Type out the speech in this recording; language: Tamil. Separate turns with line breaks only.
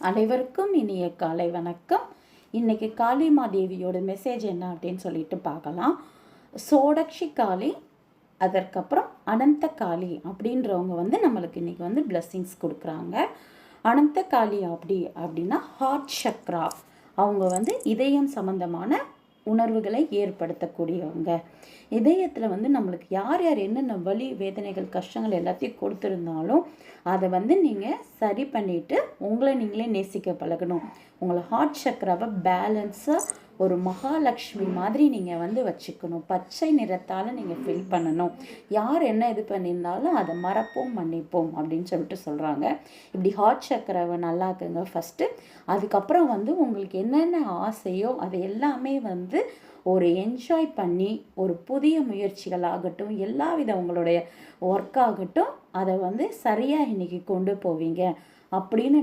அனைவருக்கும் இனிய காலை வணக்கம். இன்னைக்கு காளிமாதேவியோட மெசேஜ் என்ன அப்படின்னு சொல்லிட்டு பார்க்கலாம். சோடக்ஷி காளி, அதற்கப்புறம் அனந்த காளி அப்படின்றவங்க நம்மளுக்கு இன்னைக்கு பிளெஸ்ஸிங்ஸ் கொடுக்குறாங்க. அனந்த காளி அப்படின்னா ஹார்ட் சக்ரா. அவங்க இதயம் சம்பந்தமான உணர்வுகளை ஏற்படுத்தக்கூடியவங்க. இதயத்தில் நம்மளுக்கு யார் யார் என்னென்ன வலி வேதனைகள் கஷ்டங்கள் எல்லாத்தையும் கொடுத்துருந்தாலும் அதை நீங்கள் சரி பண்ணிவிட்டு உங்களை நீங்களே நேசிக்க பழகணும். உங்களை ஹார்ட் சக்கராவை பேலன்ஸாக ஒரு மகாலட்சுமி மாதிரி நீங்கள் வச்சுக்கணும். பச்சை நிறத்தால் நீங்கள் ஃபில் பண்ணணும். யார் என்ன இது பண்ணியிருந்தாலும் அதை மறப்போம் மன்னிப்போம் அப்படின்னு சொல்லிட்டு சொல்கிறாங்க. இப்படி ஹார்ட் சக்கராவை நல்லாக்குங்க ஃபஸ்ட்டு. அதுக்கப்புறம் உங்களுக்கு என்னென்ன ஆசையோ அதை எல்லாமே ஒரு என்ஜாய் பண்ணி ஒரு புதிய முயற்சிகள் ஆகட்டும், எல்லா வித உங்களுடைய ஒர்க் ஆகட்டும், அதை சரியாக இன்றைக்கி கொண்டு போவீங்க அப்படின்னு